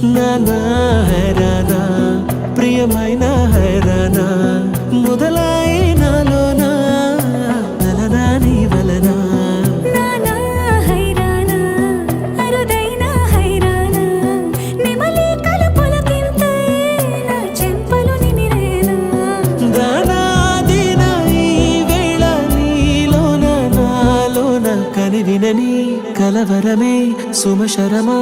నానా హైరానా ప్రియమైన హైరానా మొదలై నాలోనా నలనా నీ వలనా నానా హైరానా అరుదైన హైరానా నెమలి కలుపుల కింతై నా చెంపలు నిమిరేనా దానాదిన ఈ వేళ నీలోన నాలోన కనివినని కలవరమే సుమశరమా